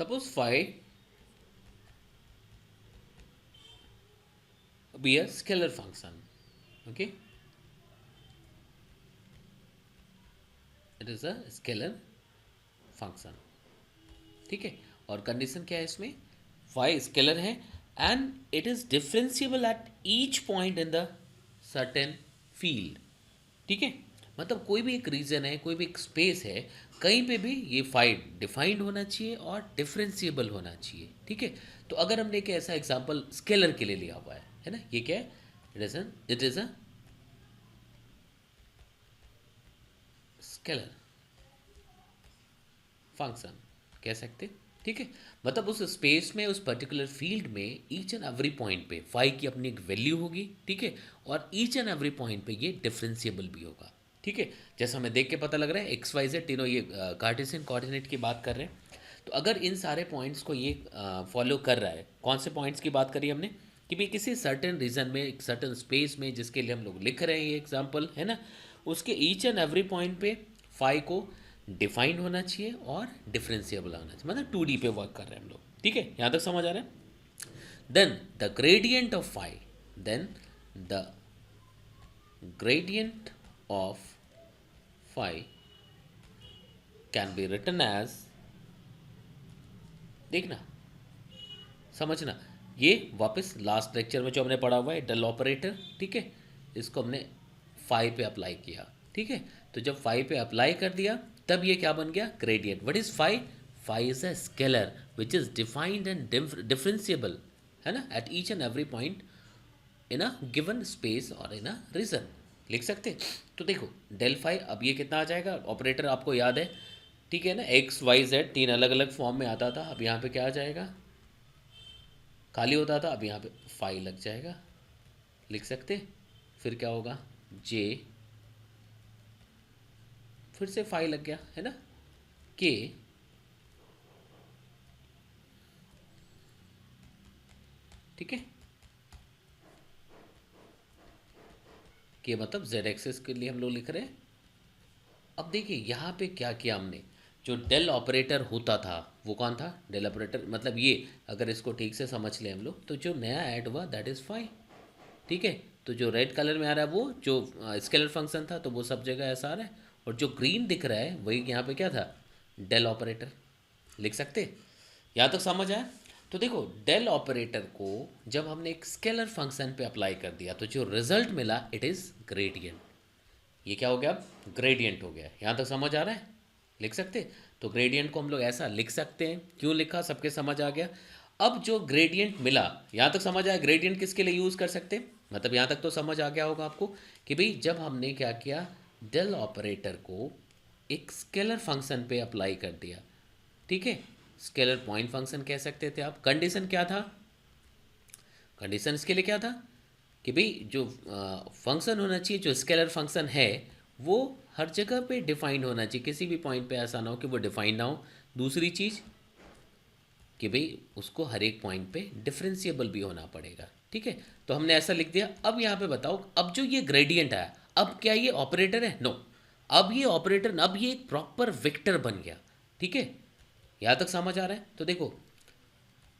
suppose phi be a scalar function. Okay, it is a scalar function. ठीक है, और condition क्या है इसमें, फाई स्केलर है and it is differentiable at each point in the certain field. ठीक है, मतलब कोई भी एक रीजन है, कोई भी एक स्पेस है, कहीं पे भी ये फाई डिफाइंड होना चाहिए और डिफरेंशिएबल होना चाहिए. ठीक है, तो अगर हमने एक ऐसा एग्जांपल स्केलर के लिए लिया हुआ है ना, ये क्या है, it is a scalar function कह सकते. ठीक है, मतलब उस स्पेस में, उस पर्टिकुलर फील्ड में ईच एंड एवरी पॉइंट पे फाई की अपनी एक वैल्यू होगी. ठीक है, और ईच एंड एवरी पॉइंट पे ये डिफरेंशिएबल भी होगा. ठीक है, जैसा हमें देख के पता लग रहा है एक्स वाई जेड तीनों ये कार्टेशियन कोऑर्डिनेट की बात कर रहे हैं. तो अगर इन सारे पॉइंट्स को ये फॉलो कर रहा है, कौन से पॉइंट्स की बात करी हमने, कि भाई किसी सर्टेन रीजन में, एक सर्टेन स्पेस में, जिसके लिए हम लोग लिख रहे हैं ये एग्जाम्पल है ना, उसके ईच एंड एवरी पॉइंट पे फाई को डिफाइंड होना चाहिए और डिफरेंशिएबल होना चाहिए, मतलब 2D पे वर्क कर रहे हैं हम लोग. ठीक है, यहाँ तक समझ आ रहा है. Then the gradient of phi, then the gradient of phi can be written as, देखना समझना, ये वापस लास्ट लेक्चर में जो हमने पढ़ा हुआ है डेल ऑपरेटर. ठीक है, इसको हमने फाई पे अप्लाई किया. ठीक है, तो जब फाई पे अप्लाई कर दिया तब ये क्या बन गया, gradient. What is phi, phi is a scalar which is defined and differentiable, है ना, at each and every point in a given space और इन अ रीजन. लिख सकते. तो देखो डेल फाई, अब ये कितना आ जाएगा, ऑपरेटर आपको याद है. ठीक है ना, एक्स वाई जेड तीन अलग अलग फॉर्म में आता था, अब यहाँ पे क्या आ जाएगा, खाली होता था, अब यहाँ पे फाई लग जाएगा. लिख सकते. फिर क्या होगा, जे, फिर से फाई लग गया है ना, के, ठीक है, के मतलब जेड एक्सेस के लिए हम लोग लिख रहे हैं. अब देखिए यहाँ पे क्या किया हमने, जो डेल ऑपरेटर होता था वो कौन था, डेल ऑपरेटर मतलब ये, अगर इसको ठीक से समझ लें हम लोग, तो जो नया ऐड हुआ दैट इज़ फाई. ठीक है, तो जो रेड कलर में आ रहा है वो जो स्केलर फंक्शन था, तो वो सब जगह ऐसा आ रहा है, और जो ग्रीन दिख रहा है वही यहाँ पे क्या था, डेल ऑपरेटर. लिख सकते. यहाँ तक समझ आया. तो देखो डेल ऑपरेटर को जब हमने एक स्केलर फंक्शन पे अप्लाई कर दिया तो जो रिजल्ट मिला इट इज़ ग्रेडियंट. ये क्या हो गया, अब ग्रेडियंट हो गया. यहाँ तक समझ आ रहा है, लिख सकते. तो ग्रेडियंट को हम लोग ऐसा लिख सकते हैं, क्यों लिखा सबके समझ आ गया. अब जो ग्रेडियंट मिला, यहाँ तक समझ आया, ग्रेडियंट किसके लिए यूज़ कर सकते हैं, मतलब यहाँ तक तो समझ आ गया होगा आपको कि भाई जब हमने क्या किया, डेल ऑपरेटर को एक स्केलर फंक्शन पे अप्लाई कर दिया. ठीक है, स्केलर पॉइंट फंक्शन कह सकते थे आप. कंडीशन क्या था, कंडीशन इसके लिए क्या था कि भाई जो फंक्शन होना चाहिए, जो स्केलर फंक्शन है वो हर जगह पे डिफाइंड होना चाहिए, किसी भी पॉइंट पे ऐसा ना हो कि वो डिफाइंड ना हो. दूसरी चीज़ कि भाई उसको हर एक पॉइंट पे डिफरेंशिएबल भी होना पड़ेगा. ठीक है, तो हमने ऐसा लिख दिया. अब यहाँ पे बताओ, अब जो ये ग्रेडियंट आया, अब क्या ये ऑपरेटर है, नो. अब ये ऑपरेटर, अब ये एक प्रॉपर वेक्टर बन गया. ठीक है, यहाँ तक समझ आ रहा है. तो देखो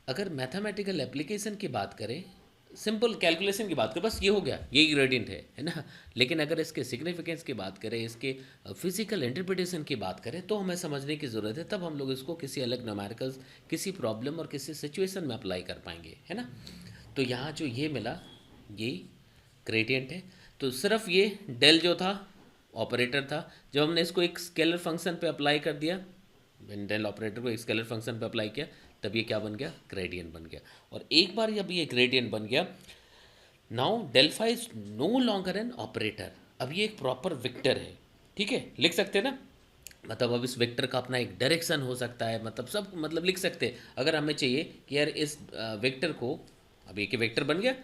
अगर मैथमेटिकल एप्लीकेशन की बात करें, सिंपल कैलकुलेशन की बात करें, बस ये हो गया, यही ग्रेडियंट है ना. लेकिन अगर इसके सिग्निफिकेंस की बात करें, इसके फिजिकल इंटरप्रिटेशन की बात करें, तो हमें समझने की ज़रूरत है, तब हम लोग इसको किसी अलग न्यूमेरिकल्स, किसी प्रॉब्लम और किसी सिचुएशन में अप्लाई कर पाएंगे, है ना. तो यहाँ जो ये मिला, ये ग्रेडियंट है. तो सिर्फ ये डेल जो था ऑपरेटर था, जब हमने इसको एक स्केलर फंक्शन पे अप्लाई कर दिया, डेल ऑपरेटर को एक स्केलर फंक्शन पे अप्लाई किया, तब ये क्या बन गया, ग्रेडियंट बन गया. और एक बार जब ये ग्रेडियंट बन गया, now del phi is no longer an operator, अब ये एक प्रॉपर वेक्टर है. ठीक है, लिख सकते हैं ना, मतलब अब इस वेक्टर का अपना एक डायरेक्शन हो सकता है, मतलब सब, मतलब लिख सकते हैं. अगर हमें चाहिए कि यार इस वेक्टर को, अब एक वेक्टर बन गया,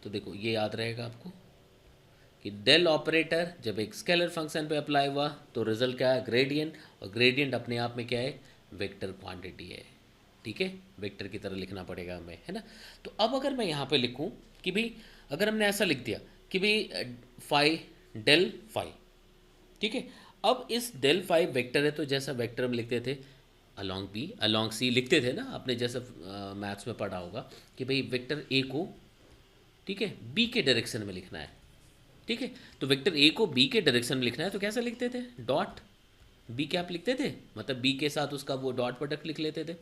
तो देखो ये याद रहेगा आपको कि डेल ऑपरेटर जब एक स्केलर फंक्शन पे अप्लाई हुआ तो रिजल्ट क्या है, ग्रेडियंट. और ग्रेडियंट अपने आप में क्या है, वेक्टर क्वांटिटी है. ठीक है, वेक्टर की तरह लिखना पड़ेगा हमें, है ना. तो अब अगर मैं यहाँ पे लिखूँ कि भाई, अगर हमने ऐसा लिख दिया कि भाई फाई, डेल फाई. ठीक है, अब इस डेल फाई वेक्टर है, तो जैसा वेक्टर हम लिखते थे अलोंग बी अलोंग सी लिखते थे ना आपने, जैसे मैथ्स में पढ़ा होगा कि भाई वेक्टर ए को, ठीक है, बी के डायरेक्शन में लिखना है। ठीक है, तो वेक्टर ए को बी के डायरेक्शन में लिखना है तो कैसे लिखते थे, डॉट बी कैप लिखते थे, मतलब बी के साथ उसका वो डॉट प्रोडक्ट लिख लेते थे।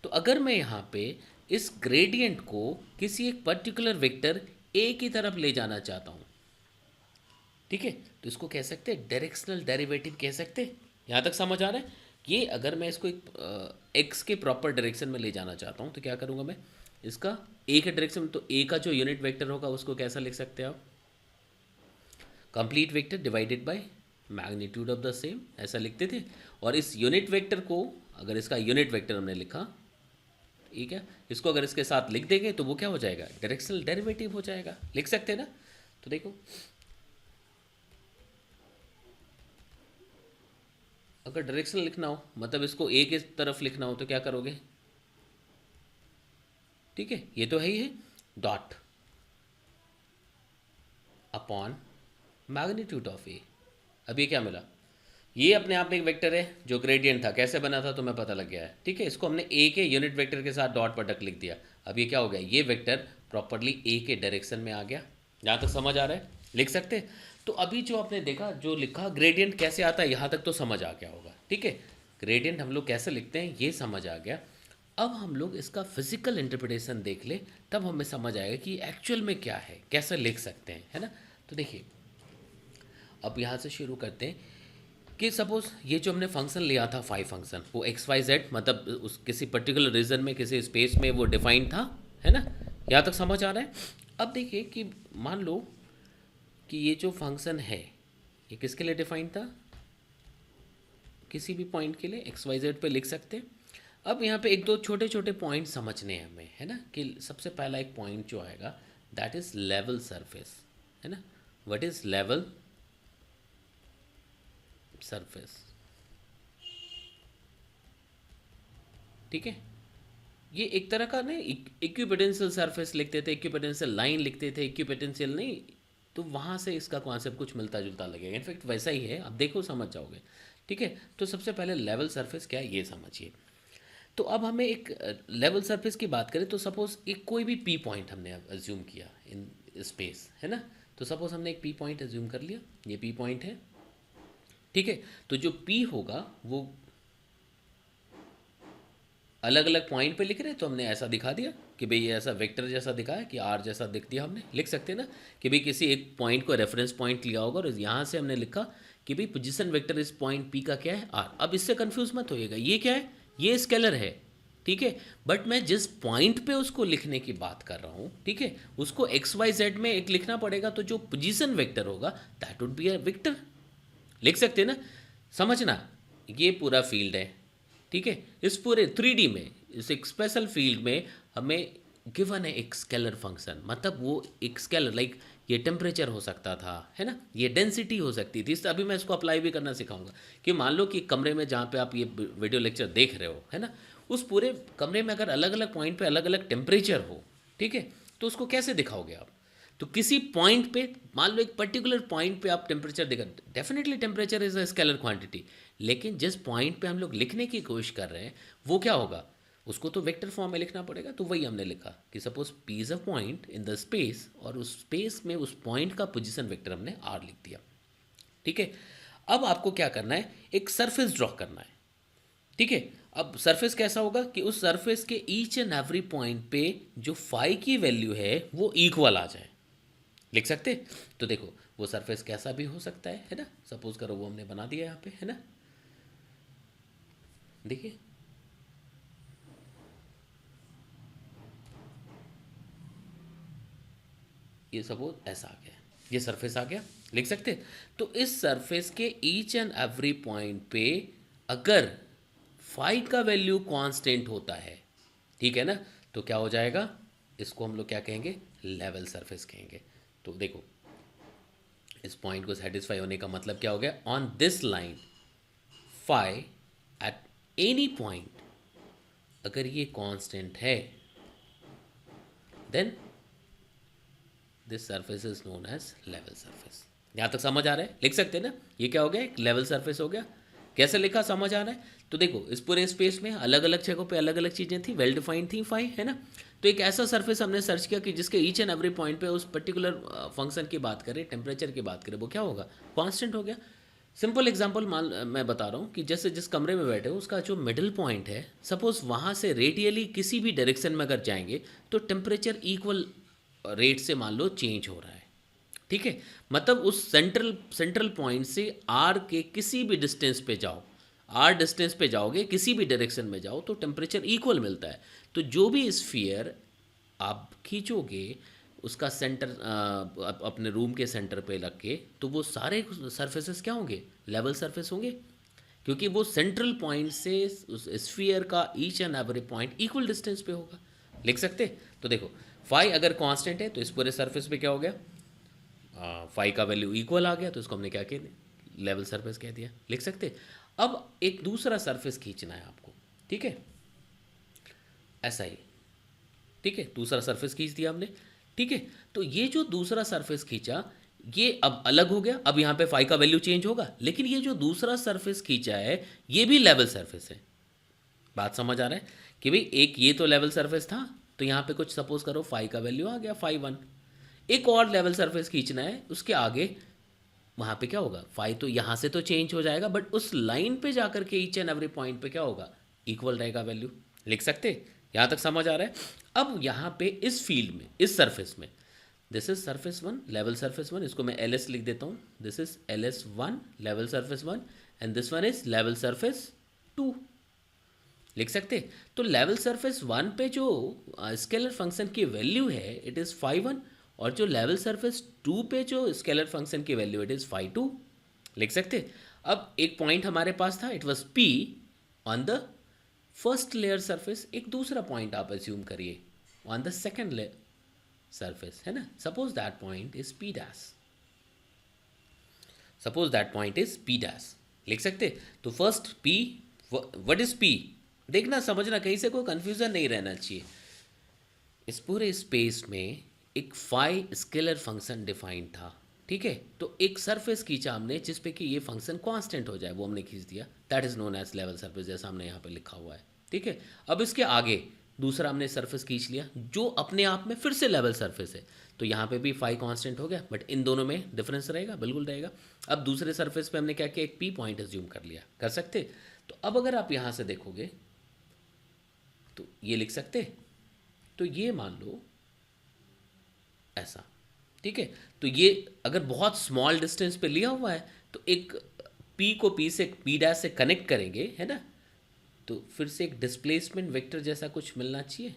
तो अगर मैं यहाँ पे इस ग्रेडियंट को किसी एक पर्टिकुलर वेक्टर ए की तरफ ले जाना चाहता हूँ, ठीक है, तो इसको कह सकते हैं डायरेक्शनल डेरिवेटिव कह सकते हैं। यहाँ तक समझ आ रहा है। ये अगर मैं इसको एक एक्स के प्रॉपर डायरेक्शन में ले जाना चाहता हूँ तो क्या करूँगा मैं, इसका ए के डायरेक्शन में, तो ए का जो यूनिट वेक्टर होगा उसको कैसा लिख सकते हैं आप, complete vector divided by magnitude of the same, ऐसा लिखते थे। और इस यूनिट वेक्टर को, अगर इसका यूनिट वेक्टर हमने लिखा, ठीक है, इसको अगर इसके साथ लिख देंगे तो वो क्या हो जाएगा, डायरेक्शनल डेरिवेटिव हो जाएगा, लिख सकते हैं ना। तो देखो, अगर डायरेक्शनल लिखना हो मतलब इसको ए की तरफ लिखना हो तो क्या करोगे, ठीक है, ये तो है ही है, डॉट अपॉन मैग्नीट्यूड ऑफ ए। अब ये क्या मिला, ये अपने आप में एक वेक्टर है जो ग्रेडियंट था, कैसे बना था तो मैं पता लग गया है। ठीक है, इसको हमने ए के यूनिट वेक्टर के साथ डॉट प्रोडक्ट लिख दिया। अब ये क्या हो गया, ये वेक्टर प्रॉपरली ए के डायरेक्शन में आ गया। जहाँ तक समझ आ रहा है, लिख सकते हैं। तो अभी जो आपने देखा, जो लिखा ग्रेडियंट कैसे आता है, यहाँ तक तो समझ आ गया होगा। ठीक है, ग्रेडियंट हम लोग कैसे लिखते हैं ये समझ आ गया। अब हम लोग इसका फिजिकल इंटरप्रिटेशन देख ले, तब हमें समझ आएगा कि एक्चुअल में क्या है, कैसे लिख सकते हैं, है ना। तो देखिए, अब यहाँ से शुरू करते हैं कि सपोज ये जो हमने फंक्शन लिया था फाइव फंक्शन, वो एक्स वाई जेड मतलब उस किसी पर्टिकुलर रीजन में किसी स्पेस में वो डिफाइंड था, है ना। यहाँ तक समझ आ रहा है। अब देखिए कि मान लो कि ये जो फंक्शन है ये किसके लिए डिफाइंड था, किसी भी पॉइंट के लिए एक्स वाई जेड पे लिख सकते हैं। अब यहाँ पे एक दो छोटे छोटे पॉइंट समझने हैं हमें, है ना, कि सबसे पहला एक पॉइंट जो आएगा दैट इज़ लेवल सरफेस, है ना। व्हाट इज़ लेवल सरफेस, ठीक है। ये एक तरह का नहीं, इक्विपोटेंशियल सरफेस लिखते थे, इक्विपोटेंशियल लाइन लिखते थे, इक्विपोटेंशियल नहीं, तो वहाँ से इसका कॉन्सेप्ट कुछ मिलता जुलता लगेगा। इनफैक्ट वैसा ही है, अब देखो समझ जाओगे। ठीक है, तो सबसे पहले लेवल सरफेस क्या है ये समझिए। तो अब हमें एक लेवल सरफेस की बात करें तो सपोज एक कोई भी पी पॉइंट हमने अज्यूम किया इन स्पेस, है ना। तो सपोज हमने एक पी पॉइंट अज्यूम कर लिया, ये पी पॉइंट है, ठीक है। तो जो पी होगा वो अलग अलग पॉइंट पे लिख रहे हैं, तो हमने ऐसा दिखा दिया कि भाई ये ऐसा वेक्टर जैसा दिखा है कि आर जैसा दिख दिया, हमने लिख सकते हैं ना कि भाई किसी एक पॉइंट को रेफरेंस पॉइंट लिया होगा और यहाँ से हमने लिखा कि भाई पोजीशन वेक्टर इस पॉइंट पी का क्या है, आर। अब इससे कंफ्यूज मत होइएगा, ये क्या है, ये स्केलर है, ठीक है। बट मैं जिस पॉइंट पे उसको लिखने की बात कर रहा हूँ, ठीक है, उसको एक्स वाई जेड में एक लिखना पड़ेगा, तो जो पोजीशन वेक्टर होगा that would be a vector, लिख सकते हैं ना। समझना, ये पूरा फील्ड है, ठीक है। इस पूरे 3D में, इस एक स्पेशल फील्ड में हमें गिवन है एक स्केलर फंक्शन, मतलब वो एक स्केलर लाइक ये टेम्परेचर हो सकता था, है ना, ये डेंसिटी हो सकती थी। अभी मैं इसको अप्लाई भी करना सिखाऊंगा कि मान लो कि कमरे में जहाँ पे आप ये वीडियो लेक्चर देख रहे हो, है ना, उस पूरे कमरे में अगर अलग अलग पॉइंट पे अलग अलग टेम्परेचर हो, ठीक है, तो उसको कैसे दिखाओगे आप। तो किसी पॉइंट पे, मान लो एक पर्टिकुलर पॉइंट पे आप टेम्परेचर देखा, definitely temperature is a scalar quantity, लेकिन जिस पॉइंट पे हम लोग लिखने की कोशिश कर रहे हैं वो क्या होगा, उसको तो वेक्टर फॉर्म में लिखना पड़ेगा। तो वही हमने लिखा कि suppose P is a point in the space, और उस स्पेस में उस पॉइंट का पोजीशन वेक्टर हमने आर लिख दिया, ठीक है। अब आपको क्या करना है, एक सरफेस ड्रॉ करना है, ठीक है। अब सरफेस कैसा होगा कि उस सरफेस के ईच एंड एवरी पॉइंट पे जो फाई की वैल्यू है वो इक्वल आ जाए, लिख सकते। तो देखो वो सरफेस कैसा भी हो सकता है ना, सपोज करो वो हमने बना दिया यहाँ पे, है ना। देखिए, ये सपोज ऐसा आ गया, ये सरफेस आ गया, लिख सकते। तो इस सरफेस के ईच एंड एवरी पॉइंट पे अगर फाई का वैल्यू कांस्टेंट होता है, ठीक है ना, तो क्या हो जाएगा, इसको हम लोग क्या कहेंगे, लेवल सरफेस कहेंगे। तो देखो इस पॉइंट को सेटिस्फाई होने का मतलब क्या हो गया, on this line phi at any point अगर ये कांस्टेंट है then this surface is known as level surface. यहाँ तक समझ आ रहा है, लिख सकते हैं ना। ये क्या हो गया, एक लेवल सरफेस हो गया, कैसे लिखा समझ आ रहा है? तो देखो इस पूरे स्पेस में अलग अलग जगहों पे अलग अलग चीज़ें थी, वेल डिफाइंड थी फाई, है ना। तो एक ऐसा सरफेस हमने सर्च किया कि जिसके ईच एंड एवरी पॉइंट पे उस पर्टिकुलर फंक्शन की बात करें, टेम्परेचर की बात करें, वो क्या होगा, कांस्टेंट हो गया। सिंपल एग्जांपल मान मैं बता रहा हूँ कि जैसे जिस कमरे में बैठे हो उसका जो मिडिल पॉइंट है, सपोज वहाँ से रेडियली किसी भी डायरेक्शन में अगर जाएंगे तो टेम्परेचर इक्वल रेट से मान लो चेंज हो रहा है, ठीक है। मतलब उस सेंट्रल पॉइंट से आर के किसी भी डिस्टेंस पे जाओ, आर डिस्टेंस पे जाओगे, किसी भी डायरेक्शन में जाओ तो टेम्परेचर इक्वल मिलता है। तो जो भी स्फीयर आप खींचोगे उसका सेंटर अपने रूम के सेंटर पे रख के, तो वो सारे सरफेसेस क्या होंगे, लेवल सरफेस होंगे, क्योंकि वो सेंट्रल पॉइंट से उस स्फीयर का each and every point equal distance पे होगा। लिख सकते? तो देखो फाई अगर कांस्टेंट है तो इस पूरे सरफेस पे क्या हो गया, फाई का वैल्यू इक्वल आ गया, तो इसको हमने क्या कह दिया, लेवल सरफेस कह दिया। लिख सकते? अब एक दूसरा सरफेस खींचना है आपको, ठीक है, ऐसा ही, ठीक है, दूसरा सरफेस खींच दिया हमने, ठीक है। तो ये जो दूसरा सरफेस खींचा ये अब अलग हो गया, अब यहाँ पे फाई का वैल्यू चेंज होगा, लेकिन ये जो दूसरा सरफेस खींचा है ये भी लेवल सरफेस है। बात समझ आ रहा है कि भाई एक ये तो लेवल सरफेस था, तो यहाँ पे कुछ सपोज करो फाई का वैल्यू आ गया फाई 1, एक और लेवल सरफेस खींचना है उसके आगे, वहाँ पे क्या होगा, फाई तो यहाँ से तो चेंज हो जाएगा बट उस लाइन पे जाकर के ईच एंड एवरी पॉइंट पे क्या होगा, इक्वल रहेगा वैल्यू। लिख सकते? यहाँ तक समझ आ रहा है? अब यहाँ पे इस फील्ड में, इस सरफेस में, this is surface 1, level surface 1, इसको मैं एल एस लिख देता हूँ, this is LS1 level surface 1 and this one is level surface 2। लिख सकते? तो लेवल सरफेस 1 पे जो स्केलर फंक्शन की वैल्यू है इट इज़ फाई 1, और जो लेवल सरफेस 2 पे जो स्केलर फंक्शन की वैल्यू इट इज़ फाई 2। लिख सकते? अब एक पॉइंट हमारे पास था, it was P on the first layer surface, एक दूसरा पॉइंट आप एज्यूम करिए on the second layer surface, है ना। Suppose that point is P dash, suppose that point is P dash. लिख सकते? तो first P, what is P, देखना समझना कहीं से कोई कंफ्यूजन नहीं रहना चाहिए। इस पूरे स्पेस में एक फाई स्केलर फंक्शन डिफाइंड था, ठीक है। तो एक सरफेस खींचा हमने जिस पे कि ये फंक्शन कांस्टेंट हो जाए, वो हमने खींच दिया, that is known as level surface, जैसा हमने यहाँ पे लिखा हुआ है, ठीक है। अब इसके आगे दूसरा हमने सरफेस खींच लिया जो अपने आप में फिर से लेवल सरफेस है, तो यहाँ पे भी फाई कांस्टेंट हो गया, बट इन दोनों में डिफरेंस रहेगा, बिल्कुल रहेगा। अब दूसरे सरफेस पे हमने क्या किया, एक P पॉइंट एज्यूम कर लिया, कर सकते? तो अब अगर आप यहाँ से देखोगे तो ये लिख सकते, तो ये मान लो ऐसा, ठीक है। तो ये अगर बहुत स्मॉल डिस्टेंस पे लिया हुआ है तो एक P को P डैश से कनेक्ट करेंगे, है ना, तो फिर से एक डिस्प्लेसमेंट वेक्टर जैसा कुछ मिलना चाहिए।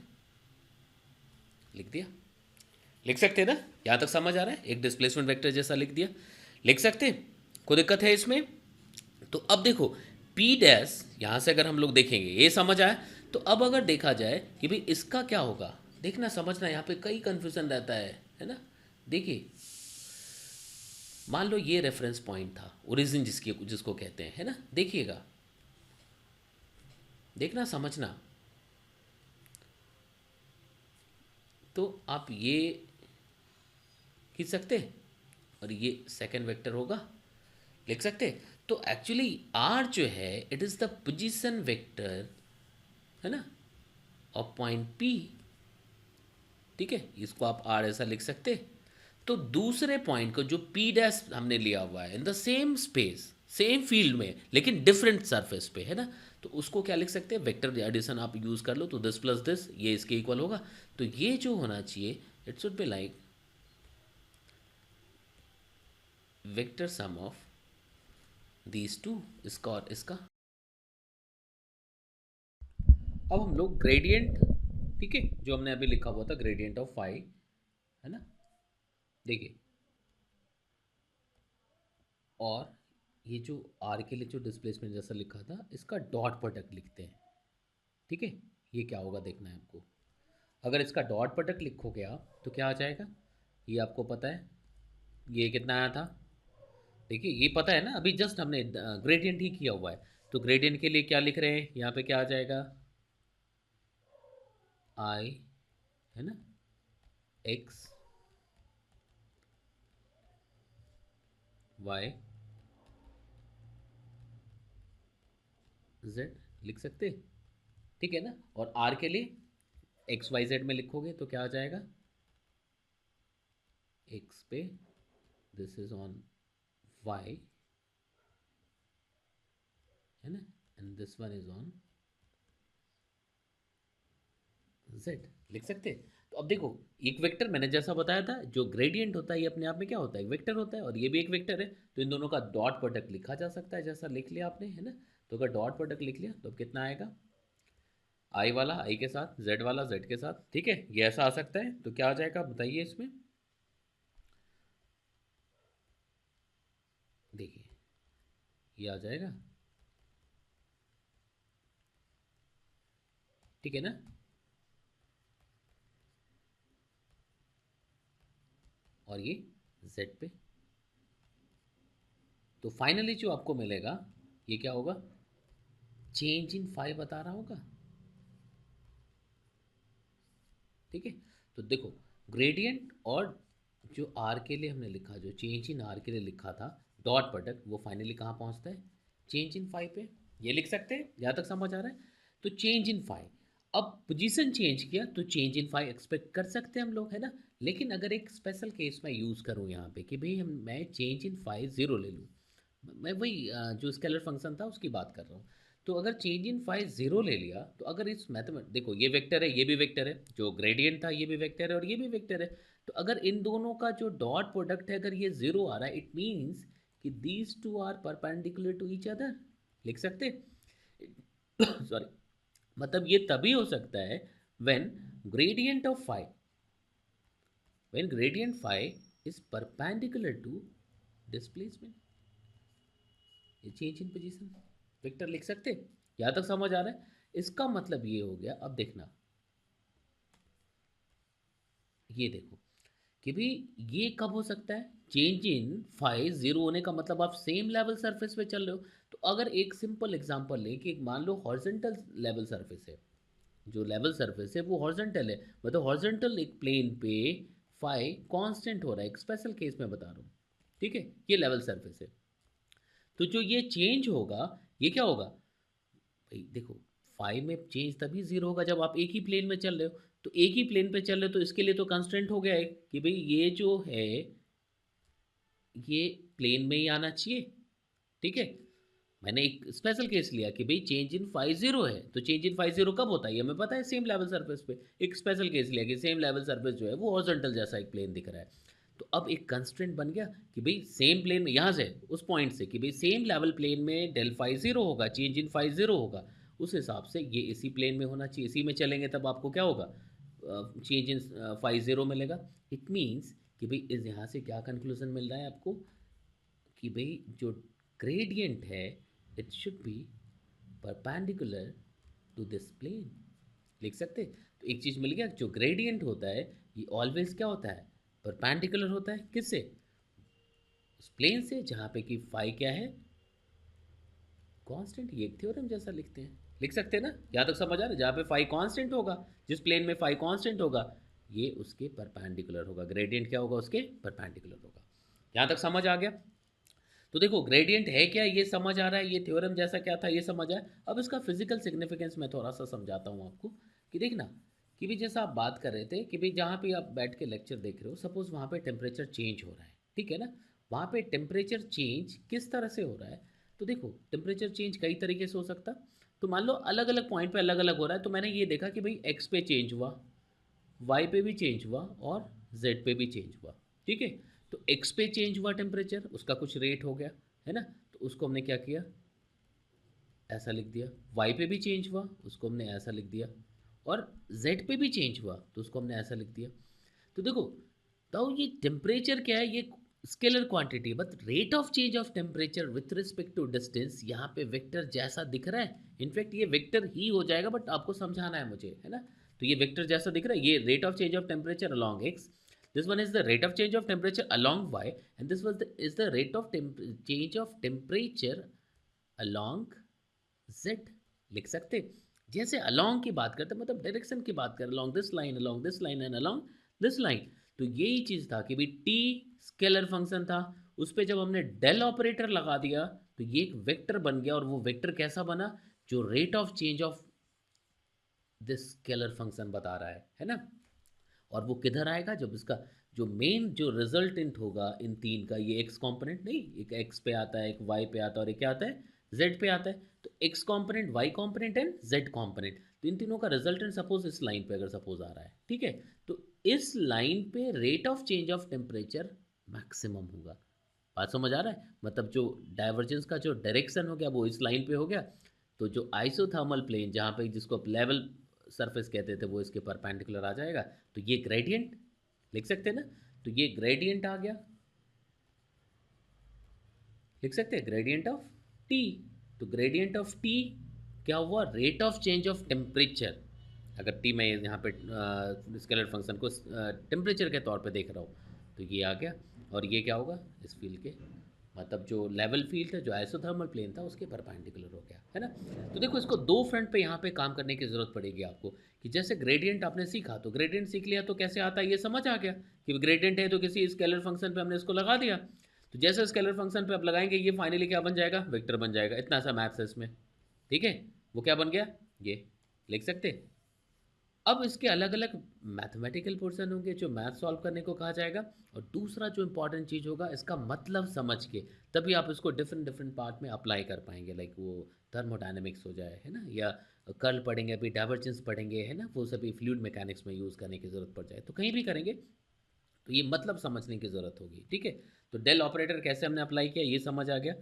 लिख दिया? लिख सकते हैं ना? यहाँ तक समझ आ रहा है? एक डिस्प्लेसमेंट वेक्टर जैसा लिख दिया, लिख सकते हैं? कोई दिक्कत है इसमें? तो अब देखो P डैश यहाँ से अगर हम लोग देखेंगे ये समझ आया, तो अब अगर देखा जाए कि भाई इसका क्या होगा, देखना समझना, यहाँ पे कई कन्फ्यूजन रहता है ना। देखिए मान लो ये रेफरेंस पॉइंट था, ओरिजिन जिसकी जिसको कहते हैं, है ना, देखिएगा, देखना समझना। तो आप ये खींच सकते हैं और ये सेकंड वेक्टर होगा, लिख सकते। तो एक्चुअली आर जो है it is the position vector, है ना, ऑफ पॉइंट P, ठीक है, इसको आप आर ऐसा लिख सकते। तो दूसरे पॉइंट को जो P डैश हमने लिया हुआ है in the same space, same field में, लेकिन डिफरेंट सरफेस पे, है ना, तो उसको क्या लिख सकते हैं, वेक्टर एडिशन आप यूज़ कर लो, तो दिस प्लस दिस ये इसके इक्वल होगा। तो ये जो होना चाहिए it should be like vector sum of these two, इसका और इसका। अब हम लोग ग्रेडियंट, ठीक है, जो हमने अभी लिखा हुआ था ग्रेडियंट ऑफ फाई, है ना, देखिए, और ये जो आर के लिए जो डिस्प्लेसमेंट जैसा लिखा था इसका डॉट प्रोडक्ट लिखते हैं, ठीक है। ये क्या होगा देखना है आपको, अगर इसका डॉट प्रोडक्ट लिखोगे आप तो क्या आ जाएगा, ये आपको पता है, ये कितना आया था, देखिए ये पता है ना, अभी जस्ट हमने ग्रेडियंट ही किया हुआ है, तो ग्रेडियंट के लिए क्या लिख रहे हैं यहाँ पे, क्या आ जाएगा, आई, है ना, एक्स वाई जेड लिख सकते, ठीक है ना। और आर के लिए एक्स वाई जेड में लिखोगे तो क्या आ जाएगा, एक्स पे दिस इज ऑन वाई, है ना, and this one is on Z, लिख सकते। तो अब देखो, एक वेक्टर मैंने जैसा बताया था, जो ग्रेडियंट होता है ये अपने आप में क्या होता है, एक वेक्टर होता है, और ये भी एक वेक्टर है। तो इन दोनों का डॉट प्रोडक्ट लिखा जा सकता है, जैसा लिख लिया आपने, है ना। तो अगर डॉट प्रोडक्ट लिख लिया तो अब कितना आएगा, आई वाला आई के साथ, जेड वाला जेड के साथ, ठीक है, ये ऐसा आ सकता है। तो क्या आ जाएगा बताइए इसमें, देखिए ये आ जाएगा, ठीक है ना। और ये जेड पे, तो फाइनली जो आपको मिलेगा ये क्या होगा, चेंज इन फाइव बता रहा होगा, ठीक है। तो देखो, ग्रेडियंट और जो आर के लिए हमने लिखा, जो चेंज इन आर के लिए लिखा था डॉट प्रोडक्ट, वो फाइनली कहाँ पहुँचता है, चेंज इन फाइव पे, ये लिख सकते हैं, जहाँ तक समझ आ रहा है। तो चेंज इन फाइव, अब पोजीशन चेंज किया तो चेंज इन फाइव एक्सपेक्ट कर सकते हैं हम लोग, है ना। लेकिन अगर एक स्पेशल केस में यूज़ करूँ यहाँ पे कि भाई हम मैं चेंज इन फाइव ज़ीरो ले लूँ, मैं वही जो स्केलर फंक्शन था उसकी बात कर रहा हूँ। तो अगर चेंज इन फाइव ज़ीरो ले लिया, तो अगर इस मैथमेट देखो, ये वेक्टर है, ये भी वेक्टर है, जो ग्रेडियंट था ये भी वेक्टर है और ये भी वेक्टर है। तो अगर इन दोनों का जो डॉट प्रोडक्ट है अगर ये ज़ीरो आ रहा है, इट मीन्स कि these two are perpendicular to each other, लिख सकते सॉरी, मतलब ये तभी हो सकता है when gradient of five, when gradient five is perpendicular to displacement, ये चेंज इन पोजीशन, वेक्टर लिख सकते। यहाँ तक समझ आ रहा है, इसका मतलब ये हो गया। अब देखना, ये देखो कि भाई ये कब हो सकता है, चेंज इन फाइव जीरो होने का मतलब आप सेम लेवल सरफेस पे चल रहे हो। तो अगर एक सिंपल एग्जांपल लें कि मान लो हॉरिजॉन्टल लेवल सरफेस है, जो लेवल सरफेस है वो हॉरिजॉन्टल है, मतलब हॉरिजॉन्टल एक प्लेन पे फाइव कांस्टेंट हो रहा है, एक स्पेशल केस में बता रहा हूँ, ठीक है, ये लेवल सरफेस है। तो जो ये चेंज होगा, ये क्या होगा भाई, देखो फाइव में चेंज तभी जीरो होगा जब आप एक ही प्लेन में चल रहे हो। तो एक ही प्लेन पे चल रहे हो तो इसके लिए तो कंस्ट्रेंट हो गया है कि भाई ये जो है ये प्लेन में ही आना चाहिए, ठीक है। मैंने एक स्पेशल केस लिया कि भाई चेंज इन फाइव जीरो है, तो चेंज इन फाइव जीरो कब होता है, ये हमें पता है, सेम लेवल सरफेस पे। एक स्पेशल केस लिया कि सेम लेवल सरफेस जो है वो हॉरिजॉन्टल जैसा एक प्लेन दिख रहा है। तो अब एक कंस्ट्रेंट बन गया कि भाई सेम प्लेन में, यहाँ से उस पॉइंट से कि भाई सेम लेवल प्लेन में डेल फाइव जीरो होगा, चेंज इन फाइव जीरो होगा, उस हिसाब से ये इसी प्लेन में होना चाहिए, इसी में चलेंगे तब आपको क्या होगा, चेंज इन फाइव जीरो मिलेगा। इट मीन्स कि भाई इस यहाँ से क्या कंक्लूजन मिल रहा है आपको, कि भाई जो ग्रेडियंट है it should be perpendicular to this plane, लिख सकते। तो एक चीज़ मिल गया, जो ग्रेडियंट होता है ये ऑलवेज क्या होता है, परपेंडिकुलर होता है, किससे, उस प्लेन से जहाँ पे कि फाई क्या है, कांस्टेंट, ये एक थ्योरम जैसा लिखते हैं, लिख सकते हैं ना। यहाँ तक समझ आ रहा है, जहाँ पे फाई कांस्टेंट होगा, जिस प्लेन में फाई कांस्टेंट होगा ये उसके परपेंडिकुलर होगा, ग्रेडियंट क्या होगा, उसके परपेंडिकुलर होगा। यहाँ तक समझ आ गया। तो देखो ग्रेडियंट है क्या ये समझ आ रहा है, ये थ्योरम जैसा क्या था ये समझ आया। अब इसका फिजिकल सिग्निफिकेंस मैं थोड़ा सा समझाता हूँ आपको, कि देखना कि भाई जैसा आप बात कर रहे थे कि भाई जहाँ पे आप बैठ के लेक्चर देख रहे हो, सपोज़ वहाँ पे टेम्परेचर चेंज हो रहा है, ठीक है ना। वहाँ पे टेम्परेचर चेंज किस तरह से हो रहा है, तो देखो टेम्परेचर चेंज कई तरीके से हो सकता। तो मान लो अलग अलग पॉइंट पे अलग अलग हो रहा है, तो मैंने ये देखा कि भाई एक्स पे चेंज हुआ, वाई पे भी चेंज हुआ और जेड पे भी चेंज हुआ, ठीक है। तो एक्स पे चेंज हुआ टेम्परेचर, उसका कुछ रेट हो गया, है ना। तो उसको हमने क्या किया, ऐसा लिख दिया। वाई पे भी चेंज हुआ, उसको हमने ऐसा लिख दिया। और जेड पे भी चेंज हुआ तो उसको हमने ऐसा लिख दिया। तो देखो, तो ये टेम्परेचर क्या है, ये scalar quantity, but rate of change of temperature with respect to distance यहाँ पे वेक्टर जैसा दिख रहा है। इनफैक्ट ये वेक्टर ही हो जाएगा, बट आपको समझाना है मुझे, है ना। तो ये वेक्टर जैसा दिख रहा है, ये rate of change of temperature along x, this one is the rate of change of temperature along y, and this is the rate of change of temperature along z, लिख सकते। जैसे along की बात करते मतलब डायरेक्शन की बात करें, along this line and along this line. तो यही चीज़ था कि भाई टी स्केलर फंक्शन था, उस पर जब हमने डेल ऑपरेटर लगा दिया तो ये एक वेक्टर बन गया, और वो वेक्टर कैसा बना, जो rate of change of this scalar function बता रहा है ना। और वो किधर आएगा, जब इसका जो मेन जो रिजल्टेंट होगा इन तीन का, ये एक्स कंपोनेंट नहीं, एक एक्स पे आता है, एक वाई पे आता है और एक क्या आता है, जेड पे आता है। तो X component, Y component and Z component, तो इन तीनों का रिजल्टेंट सपोज इस लाइन पे अगर सपोज आ रहा है, ठीक है, तो इस लाइन पे rate of change of temperature maximum होगा। बात समझ आ रहा है, मतलब जो डाइवर्जेंस का जो डायरेक्शन हो गया वो इस लाइन पे हो गया, तो जो आइसोथर्मल प्लेन जहाँ पे जिसको लेवल सरफेस कहते थे वो इसके परपेंडिकुलर आ जाएगा। तो ये ग्रेडियंट लिख सकते हैं ना, तो ये ग्रेडियंट आ गया, लिख सकते हैं ग्रेडियंट ऑफ टी। तो ग्रेडियंट ऑफ टी क्या हुआ, rate of change of temperature. अगर टी मैं यहाँ पे स्केलर फंक्शन को टेम्परेचर के तौर पे देख रहा हूँ, तो ये आ गया। और ये क्या होगा, इस फील्ड के मतलब जो लेवल फील्ड है जो आइसोथर्मल प्लेन था उसके परपेंडिकुलर हो गया, है ना। तो देखो इसको दो फ्रंट पे यहाँ पे काम करने की ज़रूरत पड़ेगी आपको, कि जैसे ग्रेडियंट आपने सीखा, तो ग्रेडियंट सीख लिया तो कैसे आता है ये समझ आ गया कि ग्रेडियंट है तो किसी स्केलर फंक्शन पे हमने इसको लगा दिया। तो जैसे स्केलर फंक्शन पे आप लगाएंगे ये फाइनली क्या बन जाएगा, वेक्टर बन जाएगा। इतना सा मैथ्स है इसमें, ठीक है। वो क्या बन गया, ये लिख सकते। अब इसके अलग अलग मैथमेटिकल पोर्शन होंगे जो मैथ सॉल्व करने को कहा जाएगा। और दूसरा जो इंपॉर्टेंट चीज़ होगा, इसका मतलब समझ के तभी आप इसको डिफरेंट डिफरेंट पार्ट में अप्लाई कर पाएंगे। लाइक वो थर्मोडायनेमिक्स हो जाए, है ना, या कर्ल पढ़ेंगे, अभी डाइवर्जेंस पढ़ेंगे, है ना, वो सभी फ्लूइड मैकेनिक्स में यूज़ करने की ज़रूरत पड़ जाए तो कहीं भी करेंगे, तो ये मतलब समझने की ज़रूरत होगी, ठीक है। तो डेल ऑपरेटर कैसे हमने अप्लाई किया ये समझ आ गया,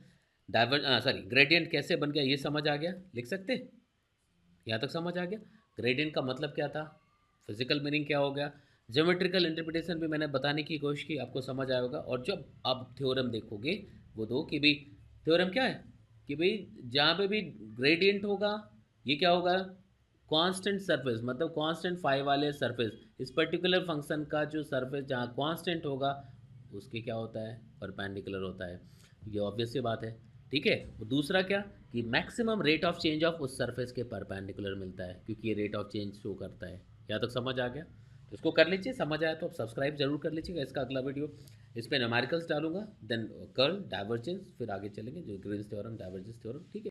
ग्रेडियंट कैसे बन गया ये समझ आ गया, लिख सकते, यहाँ तक समझ आ गया। ग्रेडियंट का मतलब क्या था, फिजिकल मीनिंग क्या हो गया, ज्योमेट्रिकल इंटरप्रिटेशन भी मैंने बताने की कोशिश की, आपको समझ आया होगा। और जब आप थ्योरम देखोगे वो दो कि भाई थ्योरम क्या है, कि भाई जहाँ पे भी ग्रेडियंट होगा ये क्या होगा, कांस्टेंट सरफेस, मतलब कांस्टेंट फाई वाले सरफेस, इस पर्टिकुलर फंक्शन का जो सरफेस जहाँ कांस्टेंट होगा उसके क्या होता है, परपेंडिकुलर होता है। ये ऑब्वियस सी बात है, ठीक है। वो दूसरा क्या, कि maximum rate of change of उस सरफेस के परपेंडिकुलर मिलता है, क्योंकि ये रेट ऑफ चेंज शो करता है। यहाँ तक समझ आ गया, तो इसको कर लीजिए, समझ आया तो आप सब्सक्राइब जरूर कर लीजिएगा। इसका अगला वीडियो इस पर न्यूमेरिकल्स डालूंगा, देन कर्ल, डाइवर्जेंस, फिर आगे चलेंगे जो ग्रीन्स थ्योरम, डाइवर्जेंस थ्योरम, ठीक है।